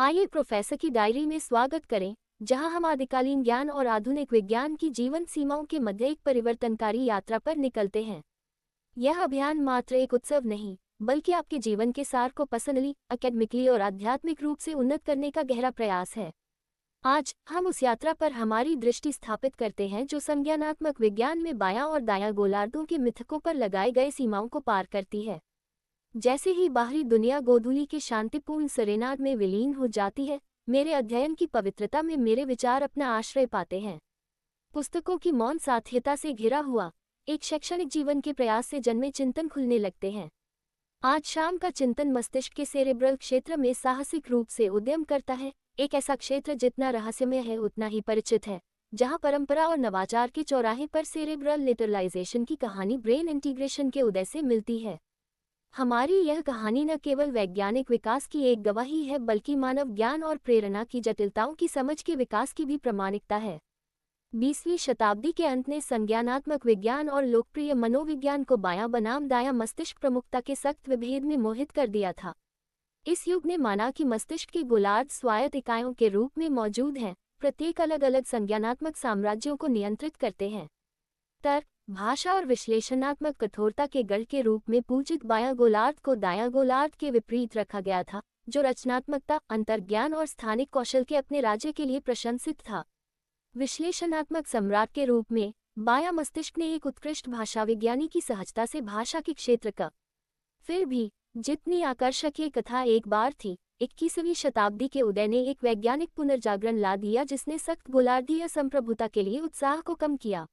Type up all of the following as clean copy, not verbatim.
आइए प्रोफेसर की डायरी में स्वागत करें, जहां हम आदिकालीन ज्ञान और आधुनिक विज्ञान की जीवन सीमाओं के मध्य एक परिवर्तनकारी यात्रा पर निकलते हैं। यह अभियान मात्र एक उत्सव नहीं, बल्कि आपके जीवन के सार को पर्सनली, एकेडमिकली और आध्यात्मिक रूप से उन्नत करने का गहरा प्रयास है। आज हम उस यात्रा पर हमारी दृष्टि स्थापित करते हैं जो संज्ञानात्मक विज्ञान में बायां और दायां गोलार्धों के मिथकों पर लगाए गए सीमाओं को पार करती है। जैसे ही बाहरी दुनिया गोधूली के शांतिपूर्ण सरेनाद में विलीन हो जाती है, मेरे अध्ययन की पवित्रता में मेरे विचार अपना आश्रय पाते हैं। पुस्तकों की मौन साध्यता से घिरा हुआ एक शैक्षणिक जीवन के प्रयास से जन्मे चिंतन खुलने लगते हैं। आज शाम का चिंतन मस्तिष्क के सेरेब्रल क्षेत्र में साहसिक रूप से उद्यम करता है, एक ऐसा क्षेत्र जितना रहस्यमय है उतना ही परिचित है, जहां परंपरा और नवाचार के चौराहे पर सेरेब्रल लिटरलाइजेशन की कहानी ब्रेन इंटीग्रेशन के उदय से मिलती है। हमारी यह कहानी न केवल वैज्ञानिक विकास की एक गवाही है, बल्कि मानव ज्ञान और प्रेरणा की जटिलताओं की समझ के विकास की भी प्रामाणिकता है। 20वीं शताब्दी के अंत ने संज्ञानात्मक विज्ञान और लोकप्रिय मनोविज्ञान को बायां बनाम दायां मस्तिष्क प्रमुखता के सख्त विभेद में मोहित कर दिया था। इस युग ने माना कि मस्तिष्क के गोलार्ध स्वायत्त इकाइयों के रूप में मौजूद हैं, प्रत्येक अलग अलग संज्ञानात्मक साम्राज्यों को नियंत्रित करते हैं। तर्क, भाषा और विश्लेषणात्मक कठोरता के गढ़ के रूप में पूजित बायां गोलार्ध को दायां गोलार्ध के विपरीत रखा गया था, जो रचनात्मकता, अंतर्ज्ञान और स्थानिक कौशल के अपने राज्य के लिए प्रशंसित था। विश्लेषणात्मक सम्राट के रूप में बायां मस्तिष्क ने एक उत्कृष्ट भाषा विज्ञानी की सहजता से भाषा के क्षेत्र का। फिर भी जितनी आकर्षक ये कथा एक बार थी, 21वीं शताब्दी के उदय ने एक वैज्ञानिक पुनर्जागरण ला दिया जिसने सख्त गोलार्धीय संप्रभुता के लिए उत्साह को कम किया।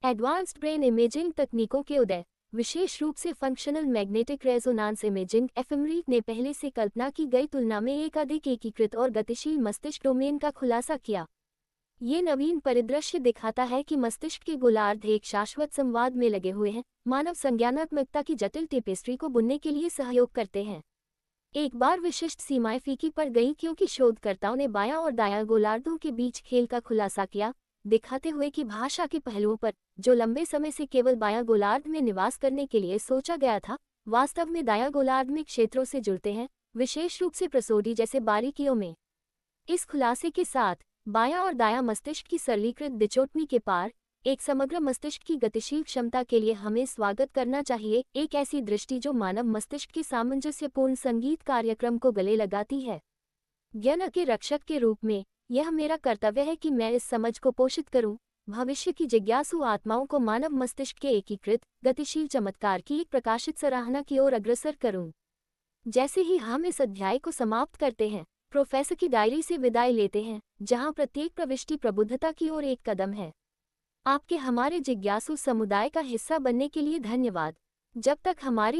एडवांस्ड ब्रेन इमेजिंग तकनीकों के उदय, विशेष रूप से functional magnetic resonance imaging fMRI ने पहले से कल्पना की गई तुलना में एक अधिक एकीकृत और गतिशील मस्तिष्क डोमेन का खुलासा किया। ये नवीन परिदृश्य दिखाता है कि मस्तिष्क के गोलार्ध एक शाश्वत संवाद में लगे हुए हैं, मानव संज्ञानात्मकता की जटिल टेपेस्ट्री को बुनने के लिए सहयोग करते हैं। एक बार विशिष्ट सीमाएं फीकी पड़ गईं क्योंकि शोधकर्ताओं ने बायां और दायां गोलार्धों के बीच खेल का खुलासा किया, दिखाते हुए कि भाषा के पहलुओं पर, जो लंबे समय से केवल बायां गोलार्ध में निवास करने के लिए सोचा गया था, वास्तव में दायां गोलार्ध में क्षेत्रों से जुड़ते हैं, विशेष रूप से प्रसोडी जैसे बारीकियों में। इस खुलासे के साथ बायां और दायां मस्तिष्क की सरलीकृत दिचोटनी के पार एक समग्र मस्तिष्क की गतिशील क्षमता के लिए हमें स्वागत करना चाहिए, एक ऐसी दृष्टि जो मानव मस्तिष्क के सामंजस्यपूर्ण संगीत कार्यक्रम को गले लगाती है। ज्ञान के रक्षक के रूप में यह मेरा कर्तव्य है कि मैं इस समझ को पोषित करूं, भविष्य की जिज्ञासु आत्माओं को मानव मस्तिष्क के एकीकृत, गतिशील चमत्कार की एक प्रकाशित सराहना की ओर अग्रसर करूं। जैसे ही हम इस अध्याय को समाप्त करते हैं, प्रोफेसर की डायरी से विदाई लेते हैं, जहां प्रत्येक प्रविष्टि प्रबुद्धता की ओर एक कदम है। आपके हमारे जिज्ञासु समुदाय का हिस्सा बनने के लिए धन्यवाद। जब तक हमारी